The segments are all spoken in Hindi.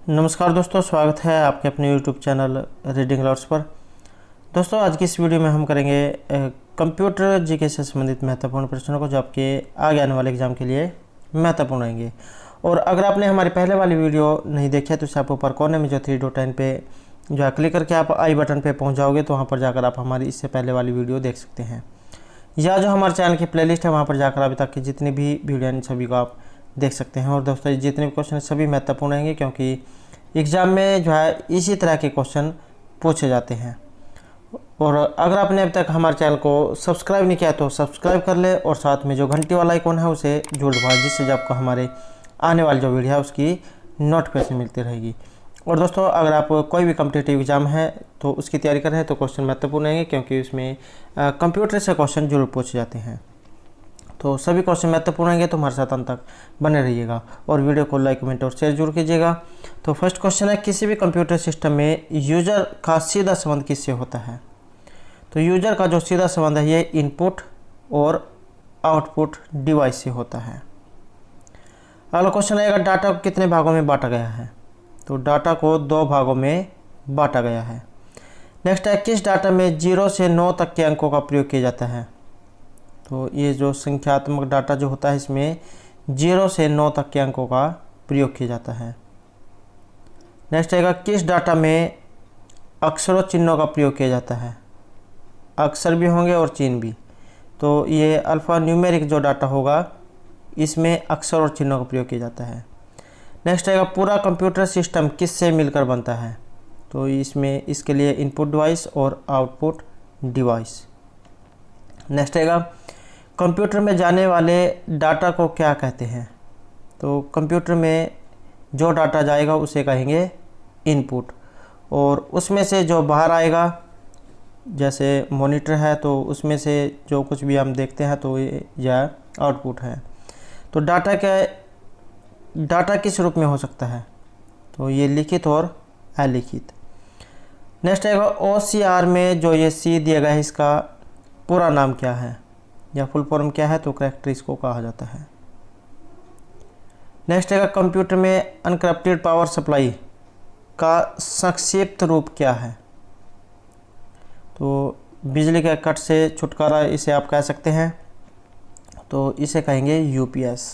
नमस्कार दोस्तों, स्वागत है आपके अपने यूट्यूब चैनल रीडिंग अलर्ट्स पर। दोस्तों, आज की इस वीडियो में हम करेंगे कंप्यूटर जीके से संबंधित महत्वपूर्ण प्रश्नों को जो आपके आगे आने वाले एग्जाम के लिए महत्वपूर्ण रहेंगे। और अगर आपने हमारी पहले वाली वीडियो नहीं देखी है तो इसे आप ऊपर कोने में जो 3 पे जो है क्लिक करके आप आई बटन पे पहुंच जाओगे, तो वहां पर जाकर आप हमारी इससे पहले वाली वीडियो देख सकते हैं, या जो हमारे चैनल की प्लेलिस्ट है वहाँ पर जाकर अभी तक की जितनी भी वीडियो हैं सभी को आप देख सकते हैं। और दोस्तों, जितने भी क्वेश्चन सभी महत्वपूर्ण रहेंगे, क्योंकि एग्ज़ाम में जो है इसी तरह के क्वेश्चन पूछे जाते हैं। और अगर आपने अब तक हमारे चैनल को सब्सक्राइब नहीं किया तो सब्सक्राइब कर ले, और साथ में जो घंटी वाला आइकॉन है उसे जोड़ दबाएं, जिससे जब आपको हमारे आने वाली जो वीडियो है उसकी नोटिफिकेशन मिलती रहेगी। और दोस्तों, अगर आप कोई भी कॉम्पिटिटिव एग्जाम है तो उसकी तैयारी कर रहे हैं तो क्वेश्चन महत्वपूर्ण रहेंगे, क्योंकि उसमें कंप्यूटर से क्वेश्चन जरूर पूछे जाते हैं। तो सभी क्वेश्चन महत्वपूर्ण रहेंगे, तो हमारे साथ अंत तक बने रहिएगा और वीडियो को लाइक, कमेंट और शेयर जरूर कीजिएगा। तो फर्स्ट क्वेश्चन है, किसी भी कंप्यूटर सिस्टम में यूजर का सीधा संबंध किससे होता है? तो यूजर का जो सीधा संबंध है ये इनपुट और आउटपुट डिवाइस से होता है। अगला क्वेश्चन आएगा, डाटा को कितने भागों में बांटा गया है? तो डाटा को 2 भागों में बांटा गया है। नेक्स्ट है, किस डाटा में 0 से 9 तक के अंकों का प्रयोग किया जाता है? तो ये जो संख्यात्मक डाटा जो होता है इसमें 0 से 9 तक के अंकों का प्रयोग किया जाता है। नेक्स्ट आएगा, किस डाटा में अक्षर और चिन्हों का प्रयोग किया जाता है? अक्षर भी होंगे और चिन्ह भी। तो ये अल्फ़ा न्यूमेरिक जो डाटा होगा इसमें अक्षर और चिन्हों का प्रयोग किया जाता है। नेक्स्ट आएगा, पूरा कंप्यूटर सिस्टम किससे मिलकर बनता है? तो इसमें इसके लिए इनपुट डिवाइस और आउटपुट डिवाइस। नेक्स्ट आएगा, कंप्यूटर में जाने वाले डाटा को क्या कहते हैं? तो कंप्यूटर में जो डाटा जाएगा उसे कहेंगे इनपुट, और उसमें से जो बाहर आएगा, जैसे मॉनिटर है तो उसमें से जो कुछ भी हम देखते हैं तो ये यह आउटपुट है। तो डाटा किस रूप में हो सकता है? तो ये लिखित और अलिखित। नेक्स्ट आएगा, OCR में जो ये C दिया गया है इसका पूरा नाम क्या है या फुल फॉर्म क्या है? तो करैक्टर इसको कहा जाता है। नेक्स्ट आएगा, कंप्यूटर में अनकरप्टेड पावर सप्लाई का संक्षिप्त रूप क्या है? तो बिजली के कट से छुटकारा इसे आप कह सकते हैं, तो इसे कहेंगे UPS।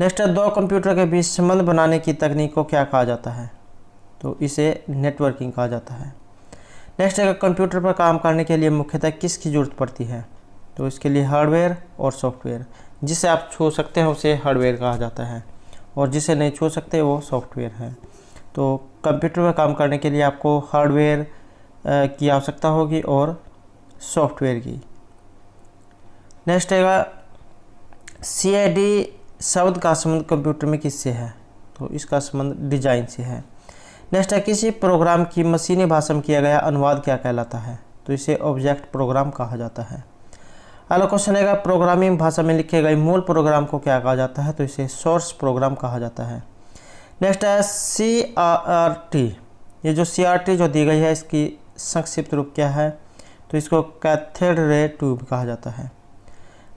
नेक्स्ट है, 2 कंप्यूटर के बीच संबंध बनाने की तकनीक को क्या कहा जाता है? तो इसे नेटवर्किंग कहा जाता है। नेक्स्ट है, कंप्यूटर पर काम करने के लिए मुख्यतः किसकी ज़रूरत पड़ती है? तो इसके लिए हार्डवेयर और सॉफ्टवेयर। जिसे आप छू सकते हैं उसे हार्डवेयर कहा जाता है, और जिसे नहीं छू सकते वो सॉफ्टवेयर है। तो कंप्यूटर पर काम करने के लिए आपको हार्डवेयर की आवश्यकता होगी और सॉफ्टवेयर की। नेक्स्ट आएगा, CAD शब्द का संबंध कंप्यूटर में किससे है? तो इसका संबंध डिजाइन से है। नेक्स्ट है, किसी प्रोग्राम की मशीनी भाषा में किया गया अनुवाद क्या कहलाता है? तो इसे ऑब्जेक्ट प्रोग्राम कहा जाता है। अगला क्वेश्चन आएगा, प्रोग्रामिंग भाषा में लिखे गए मूल प्रोग्राम को क्या कहा जाता है? तो इसे सोर्स प्रोग्राम कहा जाता है। नेक्स्ट है, CRT। ये जो CRT जो दी गई है इसकी संक्षिप्त रूप क्या है? तो इसको कैथोड रे ट्यूब कहा जाता है।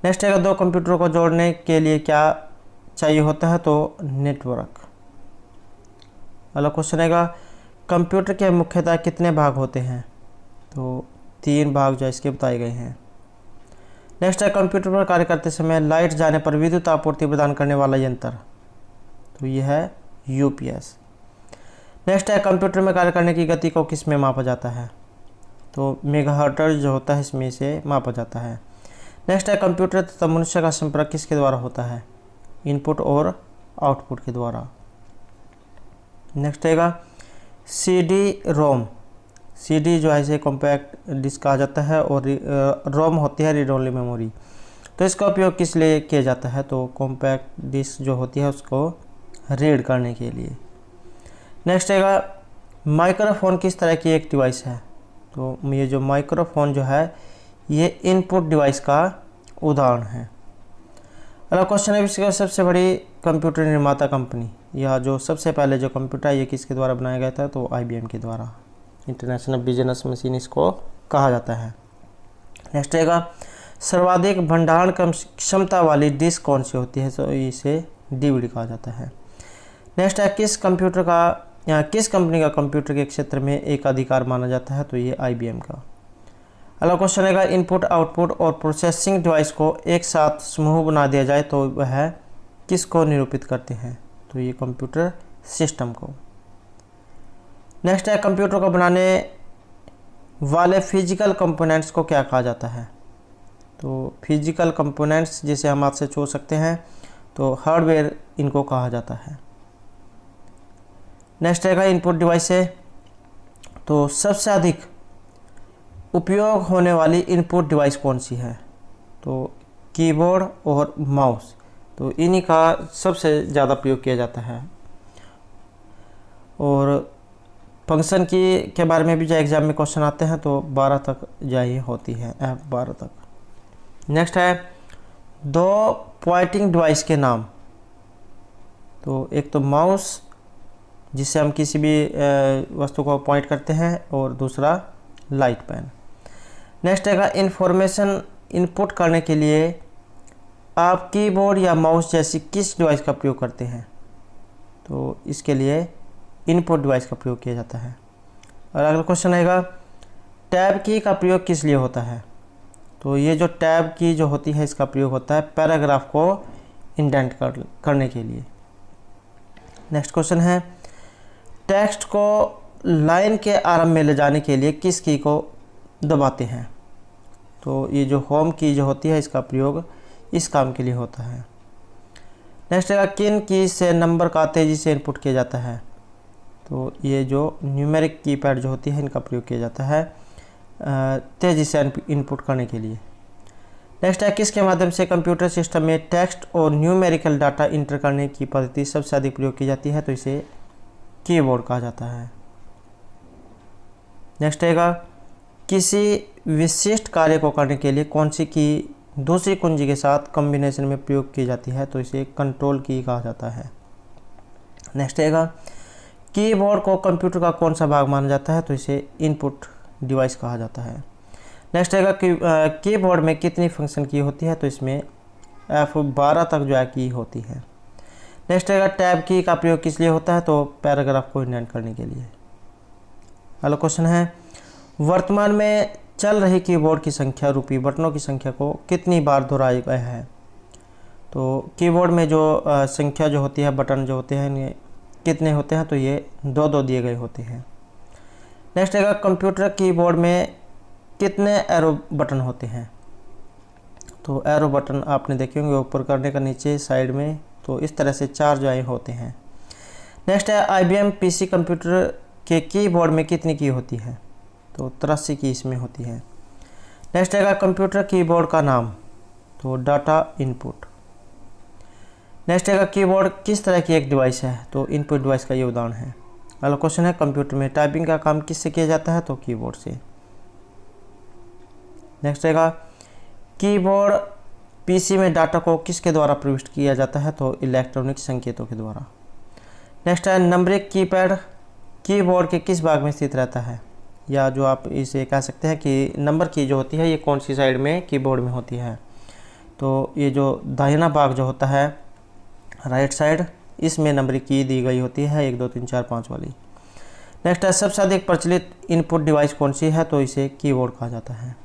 नेक्स्ट है, 2 कंप्यूटरों को जोड़ने के लिए क्या चाहिए होता है? तो नेटवर्क। अगला क्वेश्चन आएगा, कंप्यूटर के मुख्यतः कितने भाग होते हैं? तो 3 भाग जो इसके बताए गए हैं। नेक्स्ट है, कंप्यूटर पर कार्य करते समय लाइट जाने पर विद्युत आपूर्ति प्रदान करने वाला यंत्र, तो यह है UPS। नेक्स्ट है, कंप्यूटर में कार्य करने की गति को किस में मापा जाता है? तो मेगाहर्ट्ज जो होता है इसमें से मापा जाता है। नेक्स्ट है, कंप्यूटर तथा मनुष्य का संपर्क किसके द्वारा होता है? इनपुट और आउटपुट के द्वारा। नेक्स्ट आएगा, CD-ROM। CD जो है इसे कॉम्पैक्ट डिस्क कहा जाता है, और ROM होती है रीड ओनली मेमोरी। तो इसका उपयोग किस लिए किया जाता है? तो कॉम्पैक्ट डिस्क जो होती है उसको रीड करने के लिए। नेक्स्ट आएगा, माइक्रोफोन किस तरह की एक डिवाइस है? तो ये जो माइक्रोफोन जो है ये इनपुट डिवाइस का उदाहरण है। अगला क्वेश्चन है, विश्व की सबसे बड़ी कंप्यूटर निर्माता कंपनी, या जो सबसे पहले जो कंप्यूटर ये किसके द्वारा बनाया गया था? तो IBM के द्वारा। इंटरनेशनल बिजनेस मशीन इसको कहा जाता है। नेक्स्ट आएगा, सर्वाधिक भंडारण क्षमता वाली डिस्क कौन सी होती है? तो इसे DVD कहा जाता है। नेक्स्ट है किस कंपनी का कंप्यूटर के क्षेत्र में एक अधिकार माना जाता है, तो ये IBM का। अगला क्वेश्चन रहेगा इनपुट आउटपुट और प्रोसेसिंग डिवाइस को एक साथ समूह बना दिया जाए तो वह किसको निरूपित करते हैं, तो ये कंप्यूटर सिस्टम को। नेक्स्ट है कंप्यूटर को बनाने वाले फिजिकल कंपोनेंट्स को क्या कहा जाता है, तो फिजिकल कंपोनेंट्स जिसे हम आपसे छोड़ सकते हैं तो हार्डवेयर इनको कहा जाता है। नेक्स्ट रहेगा इनपुट डिवाइस है, तो सबसे अधिक उपयोग होने वाली इनपुट डिवाइस कौन सी है, तो कीबोर्ड और माउस, तो इन्हीं का सबसे ज़्यादा प्रयोग किया जाता है। और फंक्शन की के बारे में भी जो एग्ज़ाम में क्वेश्चन आते हैं तो 12 तक जाई होती है, F12 तक। नेक्स्ट है 2 पॉइंटिंग डिवाइस के नाम, तो एक तो माउस जिससे हम किसी भी वस्तु को पॉइंट करते हैं और दूसरा लाइट पेन। नेक्स्ट है इंफॉर्मेशन इनपुट करने के लिए आप कीबोर्ड या माउस जैसी किस डिवाइस का प्रयोग करते हैं, तो इसके लिए इनपुट डिवाइस का प्रयोग किया जाता है। और अगला क्वेश्चन आएगा टैब की का प्रयोग किस लिए होता है, तो ये जो टैब की जो होती है इसका प्रयोग होता है पैराग्राफ को इंडेंट करने के लिए। नेक्स्ट क्वेश्चन है टेक्स्ट को लाइन के आरंभ में ले जाने के लिए किस की को दबाते हैं, तो ये जो होम की जो होती है इसका प्रयोग इस काम के लिए होता है। नेक्स्ट है किन की से नंबर का तेज़ी से इनपुट किया जाता है, तो ये जो न्यूमेरिक कीपैड जो होती है इनका प्रयोग किया जाता है तेज़ी से इनपुट करने के लिए। नेक्स्ट है किसके माध्यम से कंप्यूटर सिस्टम में टेक्स्ट और न्यूमेरिकल डाटा इंटर करने की पद्धति सबसे अधिक प्रयोग की जाती है, तो इसे कीबोर्ड कहा जाता है। नेक्स्ट है किसी विशिष्ट कार्य को करने के लिए कौन सी की दूसरी कुंजी के साथ कॉम्बिनेशन में प्रयोग की जाती है, तो इसे कंट्रोल की कहा जाता है। नेक्स्ट है कीबोर्ड को कंप्यूटर का कौन सा भाग माना जाता है, तो इसे इनपुट डिवाइस कहा जाता है। नेक्स्ट है कीबोर्ड में कितनी फंक्शन की होती है, तो इसमें F12 तक जो है की होती है। नेक्स्ट है टैब की का प्रयोग किस लिए होता है, तो पैराग्राफ को इंडेंट करने के लिए। अगला क्वेश्चन है वर्तमान में चल रही कीबोर्ड की संख्या रूपी बटनों की संख्या को कितनी बार दोहराया गया है, तो कीबोर्ड में जो संख्या जो होती है बटन जो होते हैं ये कितने होते हैं, तो ये 2 दिए गए होते हैं। नेक्स्ट है कंप्यूटर कीबोर्ड में कितने एरो बटन होते हैं, तो एरो बटन आपने देखे होंगे ऊपर करने का नीचे साइड में, तो इस तरह से 4 जो होते हैं। नेक्स्ट है IBM PC कंप्यूटर के कीबोर्ड में कितनी की होती है, तो 83 की इसमें होती है। नेक्स्ट है कंप्यूटर कीबोर्ड का नाम, तो डाटा इनपुट। नेक्स्ट है कीबोर्ड किस तरह की एक डिवाइस है, तो इनपुट डिवाइस का ये उदाहरण है। अगला क्वेश्चन है कंप्यूटर में टाइपिंग का काम किससे किया जाता है, तो कीबोर्ड से। नेक्स्ट है कीबोर्ड PC में डाटा को किसके द्वारा प्रविष्ट किया जाता है, तो इलेक्ट्रॉनिक संकेतों के द्वारा। नेक्स्ट है नंबरिंग कीपैड कीबोर्ड के किस भाग में स्थित रहता है, या जो आप इसे कह सकते हैं कि नंबर की जो होती है ये कौन सी साइड में कीबोर्ड में होती है, तो ये जो दाहिना भाग जो होता है राइट साइड, इसमें नंबर की दी गई होती है 1 2 3 4 5 वाली। नेक्स्ट है सबसे अधिक प्रचलित इनपुट डिवाइस कौन सी है, तो इसे कीबोर्ड कहा जाता है।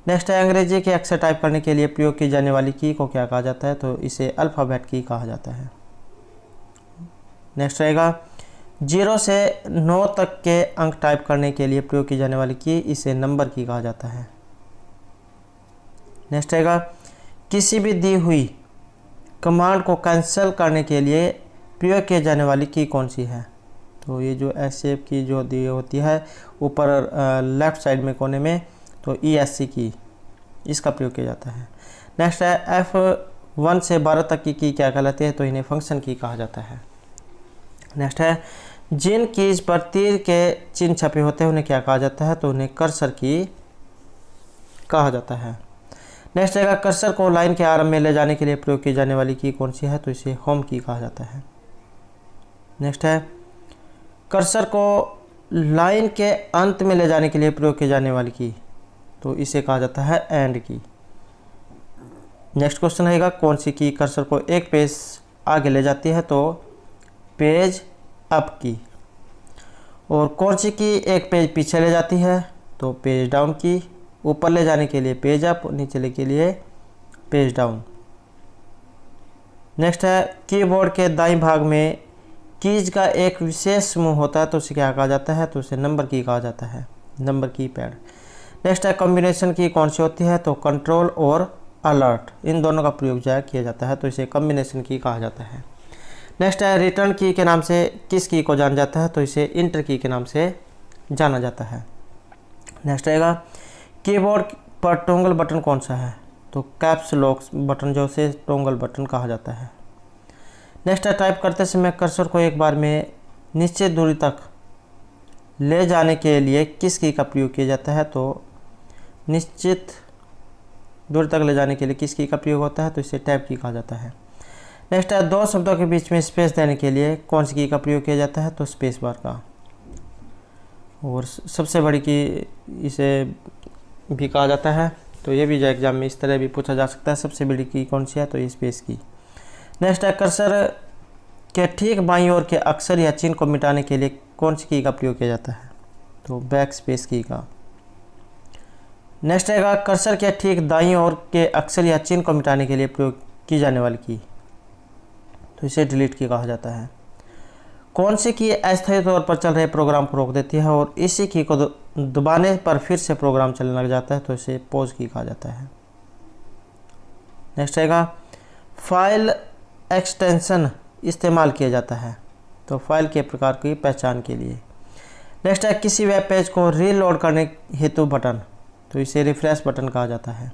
नेक्स्ट है अंग्रेजी के अक्षर टाइप करने के लिए प्रयोग की जाने वाली की को क्या कहा जाता है, तो इसे अल्फ़ाबेट की कहा जाता है। नेक्स्ट रहेगा 0 से 9 तक के अंक टाइप करने के लिए प्रयोग की जाने वाली की, इसे नंबर की कहा जाता है। नेक्स्ट रहेगा किसी भी दी हुई कमांड को कैंसिल करने के लिए प्रयोग किए जाने वाली की कौन सी है, तो ये जो एस्केप की जो दी होती है ऊपर लेफ्ट साइड में कोने में, तो ESC की इसका प्रयोग किया जाता है। नेक्स्ट है F1 से 12 तक की क्या कहलाती है, तो इन्हें फंक्शन की कहा जाता है। नेक्स्ट है जिन कीज पर तीर के चिन्ह छपे होते हैं उन्हें क्या कहा जाता है, तो उन्हें कर्सर की कहा जाता है। नेक्स्ट है कर्सर को लाइन के आरंभ में ले जाने के लिए प्रयोग की जाने वाली की कौन सी है, तो इसे होम की कहा जाता है। नेक्स्ट है कर्सर को लाइन के अंत में ले जाने के लिए प्रयोग की जाने वाली की, तो इसे कहा जाता है एंड की। नेक्स्ट क्वेश्चन रहेगा कौन सी की कर्सर को एक पेज आगे ले जाती है, तो पेज अप की। और कौन सी की एक पेज पीछे ले जाती है, तो पेज डाउन की। ऊपर ले जाने के लिए पेज अप, नीचे ले के लिए पेज डाउन। नेक्स्ट है कीबोर्ड के दाईं भाग में कीज का एक विशेष समूह होता है, तो उसे क्या कहा जाता है, तो उसे नंबर की कहा जाता है, नंबर की पैड। नेक्स्ट है कॉम्बिनेशन की कौन सी होती है, तो कंट्रोल और अलर्ट, इन दोनों का प्रयोग जो है किया जाता है, तो इसे कॉम्बिनेशन की कहा जाता है। नेक्स्ट है रिटर्न की के नाम से किस की को जाना जाता है, तो इसे इंटर की के नाम से जाना जाता है। नेक्स्ट आएगा कीबोर्ड पर टॉगल बटन कौन सा है, तो कैप्स लॉक बटन जो से टॉगल बटन कहा जाता है। नेक्स्ट है टाइप करते समय कर्सर को एक बार में निश्चित दूरी तक ले जाने के लिए किस की का प्रयोग किया जाता है, तो निश्चित दूरी तक ले जाने के लिए किस की का प्रयोग होता है, तो इसे टैब की कहा जाता है। नेक्स्ट है दो शब्दों के बीच में स्पेस देने के लिए कौन सी की का प्रयोग किया जाता है, तो स्पेस बार का। और सबसे बड़ी की इसे भी कहा जाता है, तो ये भी जो एग्जाम में इस तरह भी पूछा जा सकता है, सबसे बड़ी की कौन सी है, तो ये स्पेस की। नेक्स्ट है कर्सर के ठीक बाईं ओर के अक्षर या चिन्ह को मिटाने के लिए कौन सी की का प्रयोग किया जाता है, तो बैक स्पेस की का। नेक्स्ट है कर्सर के ठीक दाईं ओर के अक्षर या चिन्ह को मिटाने के लिए प्रयोग की जाने वाली की, तो इसे डिलीट की कहा जाता है। कौन सी की अस्थायी तौर पर चल रहे प्रोग्राम को रोक देती है और इसी की को दबाने पर फिर से प्रोग्राम चलने लग जाता है, तो इसे पॉज की कहा जाता है। नेक्स्ट आएगा फाइल एक्सटेंशन इस्तेमाल किया जाता है, तो फाइल के प्रकार की पहचान के लिए। नेक्स्ट है किसी वेब पेज को रीलोड करने हेतु बटन, तो इसे रिफ्रेश बटन कहा जाता है।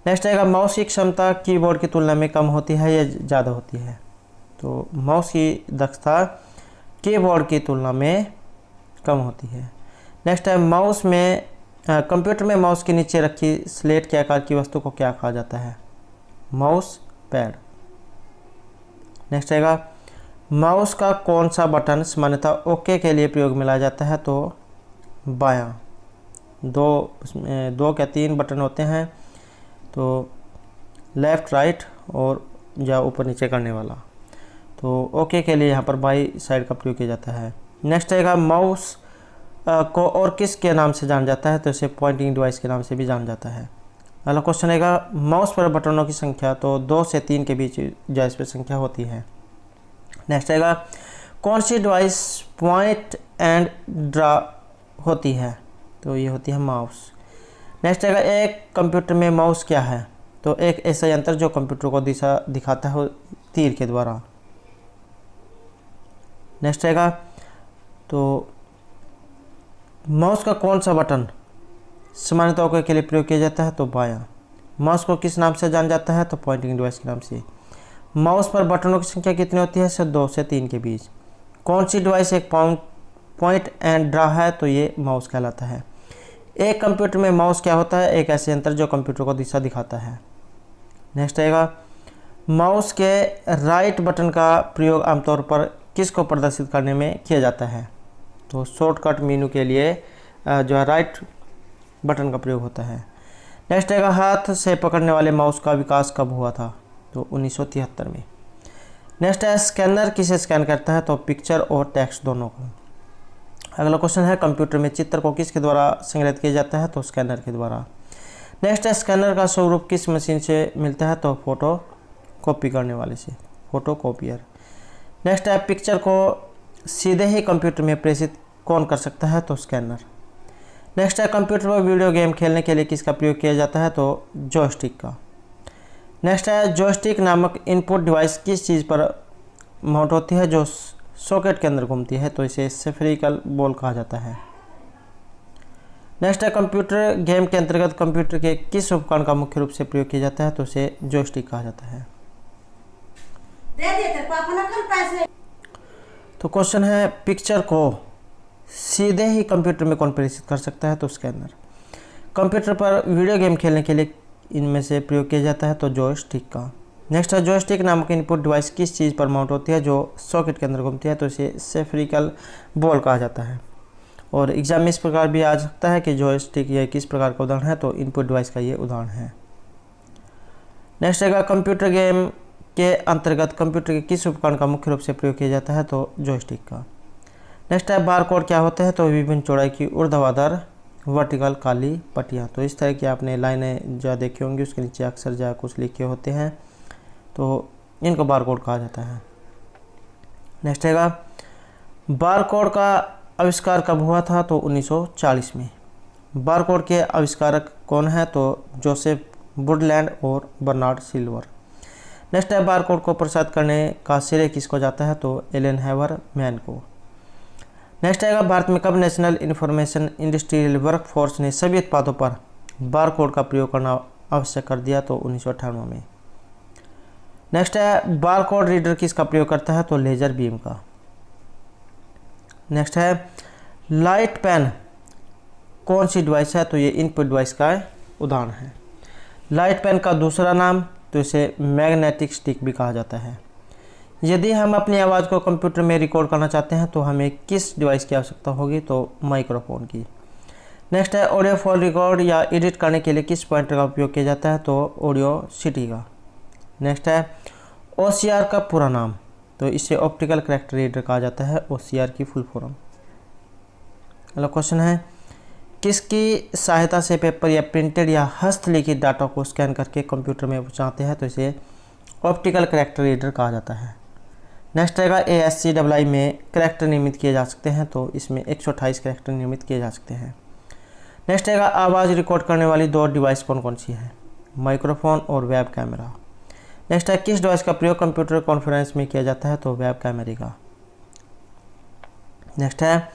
नेक्स्ट आएगा माउस की क्षमता कीबोर्ड की तुलना में कम होती है या ज़्यादा होती है, तो माउस की दक्षता कीबोर्ड की तुलना में कम होती है। नेक्स्ट है माउस में कंप्यूटर में माउस के नीचे रखी स्लेट के आकार की वस्तु को क्या कहा जाता है, माउस पैड। नेक्स्ट आएगा माउस का कौन सा बटन सामान्यतः ओके के लिए प्रयोग में लाया जाता है, तो बायां। दो क्या तीन बटन होते हैं, तो लेफ़्ट राइट और या ऊपर नीचे करने वाला, तो ओके के लिए यहाँ पर बाई साइड का प्रयोग किया जाता है। नेक्स्ट आएगा माउस को और किस के नाम से जाना जाता है, तो इसे पॉइंटिंग डिवाइस के नाम से भी जाना जाता है। अगला क्वेश्चन आएगा माउस पर बटनों की संख्या, तो 2 से 3 के बीच जो इस पर संख्या होती है। नेक्स्ट आएगा कौन सी डिवाइस पॉइंट एंड ड्रा होती है, तो ये होती है माउस। नेक्स्ट आएगा एक कंप्यूटर में माउस क्या है, तो एक ऐसा यंत्र जो कंप्यूटर को दिशा दिखाता है तीर के द्वारा। नेक्स्ट आएगा तो माउस का कौन सा बटन सामान्यतः के लिए प्रयोग किया जाता है, तो बायां। माउस को किस नाम से जाना जाता है, तो पॉइंटिंग डिवाइस के नाम से। माउस पर बटनों की संख्या कितनी होती है, 2 से 3 के बीच। कौन सी डिवाइस एक पॉइंट एंड ड्रा है, तो ये माउस कहलाता है। एक कंप्यूटर में माउस क्या होता है, एक ऐसे यंत्र जो कंप्यूटर को दिशा दिखाता है। नेक्स्ट आएगा माउस के राइट बटन का प्रयोग आमतौर पर किसको प्रदर्शित करने में किया जाता है, तो शॉर्टकट मेनू के लिए जो है राइट बटन का प्रयोग होता है। नेक्स्ट आएगा हाथ से पकड़ने वाले माउस का विकास कब हुआ था, तो 1973 में। नेक्स्ट है स्कैनर किसे स्कैन करता है, तो पिक्चर और टेक्स्ट दोनों को। अगला क्वेश्चन है कंप्यूटर में चित्र को किसके द्वारा संग्रहित किया जाता है, तो स्कैनर के द्वारा। नेक्स्ट है स्कैनर का स्वरूप किस मशीन से मिलता है, तो फोटो कॉपी करने वाले से, फोटो कॉपियर। नेक्स्ट है पिक्चर को सीधे ही कंप्यूटर में प्रेषित कौन कर सकता है, तो स्कैनर। नेक्स्ट है कंप्यूटर पर वीडियो गेम खेलने के लिए किसका प्रयोग किया जाता है, तो जॉयस्टिक का। नेक्स्ट है जॉयस्टिक नामक इनपुट डिवाइस किस चीज़ पर माउंट होती है, जो सॉकेट के अंदर घूमती है, तो इसे स्फेरिकल बॉल कहा जाता है। नेक्स्ट है कंप्यूटर गेम के अंतर्गत कंप्यूटर के किस उपकरण का मुख्य रूप से प्रयोग किया जाता है, तो इसे जॉयस्टिक कहा जाता है। तो क्वेश्चन है पिक्चर को सीधे ही कंप्यूटर में कौन प्रेषित कर सकता है, तो स्कैनर। कंप्यूटर पर वीडियो गेम खेलने के लिए इनमें से प्रयोग किया जाता है, तो जॉयस्टिक का। नेक्स्ट है जॉयस्टिक नामक इनपुट डिवाइस किस चीज़ पर माउंट होती है, जो सॉकेट के अंदर घूमती है, तो इसे स्फेरिकल बॉल कहा जाता है। और एग्जाम में इस प्रकार भी आ सकता है कि जॉयस्टिक यह किस प्रकार का उदाहरण है, तो इनपुट डिवाइस का ये उदाहरण है। नेक्स्ट है कंप्यूटर गेम के अंतर्गत कंप्यूटर के किस उपकरण का मुख्य रूप से प्रयोग किया जाता है? तो जॉयस्टिक का। नेक्स्ट है बार कोड क्या होते हैं? तो विभिन्न चौड़ाई की ऊर्ध्वाधर वर्टिकल काली पट्टियाँ। तो इस तरह की आपने लाइनें जो देखी होंगी, उसके नीचे अक्सर जो कुछ लिखे होते हैं, तो इनको बार कोड कहा जाता है। नेक्स्ट है बार कोड का आविष्कार कब हुआ था? तो 1940 में। बार कोड के आविष्कारक कौन है? तो जोसेफ वुडलैंड और बर्नार्ड सिल्वर। नेक्स्ट है बार कोड को प्रसारित करने का श्रेय किसको जाता है? तो एलन हैवर मैन को। नेक्स्ट आएगा भारत में कब नेशनल इंफॉर्मेशन इंडस्ट्रियल वर्कफोर्स ने सभी उत्पादों पर बार कोड का प्रयोग करना आवश्यक कर दिया? तो 1998 में। नेक्स्ट है बार कोड रीडर किसका प्रयोग करता है? तो लेजर बीम का। नेक्स्ट है लाइट पेन कौन सी डिवाइस है? तो ये इनपुट डिवाइस का उदाहरण है। लाइट पेन का दूसरा नाम तो इसे मैग्नेटिक स्टिक भी कहा जाता है। यदि हम अपनी आवाज़ को कंप्यूटर में रिकॉर्ड करना चाहते हैं तो हमें किस डिवाइस की आवश्यकता होगी? तो माइक्रोफोन की। नेक्स्ट है ऑडियो फाइल रिकॉर्ड या एडिट करने के लिए किस पॉइंटर का उपयोग किया जाता है? तो ऑडियोसिटी का। नेक्स्ट है OCR का पूरा नाम? तो इसे ऑप्टिकल कैरेक्टर रीडर कहा जाता है, OCR की फुल फॉर्म। अगला क्वेश्चन है किसकी सहायता से पेपर या प्रिंटेड या हस्तलिखित डाटा को स्कैन करके कंप्यूटर में पहुंचाते हैं? तो इसे ऑप्टिकल कैरेक्टर रीडर कहा जाता है। नेक्स्ट रहेगा ASCII में कैरेक्टर निर्मित किए जा सकते हैं, तो इसमें 128 कैरेक्टर निर्मित किए जा सकते हैं। नेक्स्ट रहेगा आवाज़ रिकॉर्ड करने वाली दो डिवाइस कौन कौन सी है? माइक्रोफोन और वेब कैमरा। नेक्स्ट है किस डिवाइस का प्रयोग कंप्यूटर कॉन्फ्रेंस में किया जाता है? तो वेब कैमरे का। नेक्स्ट है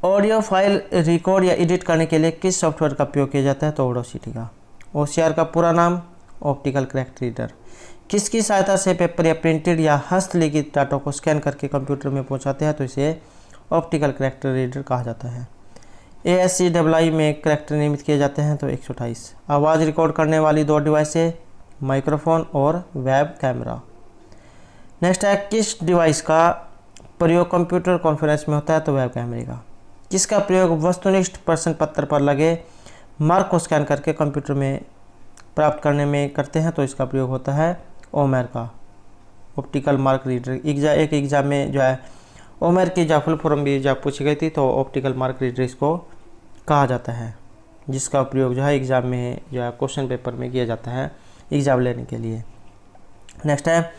ऑडियो फाइल रिकॉर्ड या एडिट करने के लिए किस सॉफ्टवेयर का प्रयोग किया जाता है? तो ऑडियोसिटी का। OCR का पूरा नाम ऑप्टिकल कैरेक्टर रीडर। किसकी सहायता से पेपर या प्रिंटेड या हस्तलिखित डाटा को स्कैन करके कंप्यूटर में पहुंचाते हैं? तो इसे ऑप्टिकल कैरेक्टर रीडर कहा जाता है। ASCII में कैरेक्टर निर्मित किए जाते हैं, तो 128। आवाज़ रिकॉर्ड करने वाली दो डिवाइस है माइक्रोफोन और वेब कैमरा। नेक्स्ट है किस डिवाइस का प्रयोग कंप्यूटर कॉन्फ्रेंस में होता है? तो वेब कैमरे का। किसका प्रयोग वस्तुनिष्ठ प्रश्न पत्र पर लगे मार्क को स्कैन करके कंप्यूटर में प्राप्त करने में करते हैं? तो इसका प्रयोग होता है ओमेर का, ऑप्टिकल मार्क रीडर। एक एग्जाम में जो है ओमेर की जो फुल फॉर्म भी जब पूछी गई थी, तो ऑप्टिकल मार्क रीडर इसको कहा जाता है, जिसका प्रयोग जो है एग्जाम में जो है क्वेश्चन पेपर में किया जाता है एग्जाम लेने के लिए। नेक्स्ट है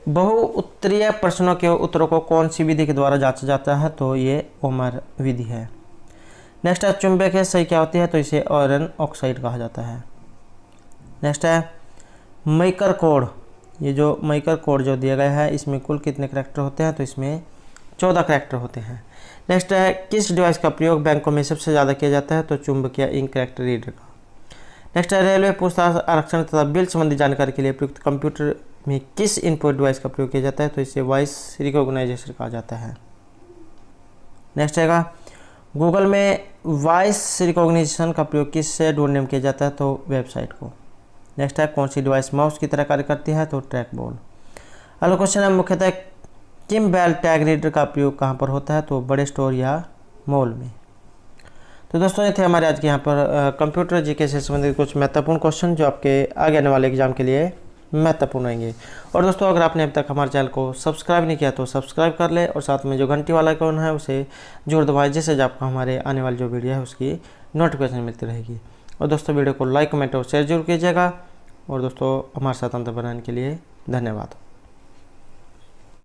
बहुउत्तरीय प्रश्नों के उत्तरों को कौन सी विधि के द्वारा जांचा जाता है? तो ये ओमेर विधि है। नेक्स्ट है चुंबक है सही क्या होती है? तो इसे आयरन ऑक्साइड कहा जाता है। नेक्स्ट है मैकर कोड। ये जो मैकर कोड जो दिया गया है, इसमें कुल कितने करैक्टर होते हैं? तो इसमें 14 करैक्टर होते हैं। नेक्स्ट है किस डिवाइस का प्रयोग बैंकों में सबसे ज़्यादा किया जाता है? तो चुंबकीय इंक कैरेक्टर रीडर का। नेक्स्ट है रेलवे पूछताछ आरक्षण तथा बिल संबंधी जानकारी के लिए प्रयुक्त कंप्यूटर में किस इनपुट डिवाइस का प्रयोग किया जाता है? तो इसे वॉइस रिकॉग्नाइजेशन कहा जाता है। नेक्स्ट है गूगल में वॉइस रिकॉग्निशन का प्रयोग किससे ढूंढने में किया जाता है? तो वेबसाइट को। नेक्स्ट है कौन सी डिवाइस माउस की तरह कार्य करती है? तो ट्रैक बॉल। अगला क्वेश्चन है मुख्यतः किम्बेल टैग रीडर का प्रयोग कहाँ पर होता है? तो बड़े स्टोर या मॉल में। तो दोस्तों ये थे हमारे आज के यहाँ पर कंप्यूटर जीके से संबंधित कुछ महत्वपूर्ण क्वेश्चन जो आपके आगे आने वाले एग्जाम के लिए महत्वपूर्ण रहेंगे। और दोस्तों अगर आपने अब तक हमारे चैनल को सब्सक्राइब नहीं किया तो सब्सक्राइब कर ले और साथ में जो घंटी वाला आइकॉन है उसे जरूर दबाएं, जिससे आपको हमारे आने वाली जो वीडियो है उसकी नोटिफिकेशन मिलती रहेगी। और दोस्तों वीडियो को लाइक कमेंट और शेयर जरूर कीजिएगा। और दोस्तों हमारे साथ अंतर बनाने के लिए धन्यवाद।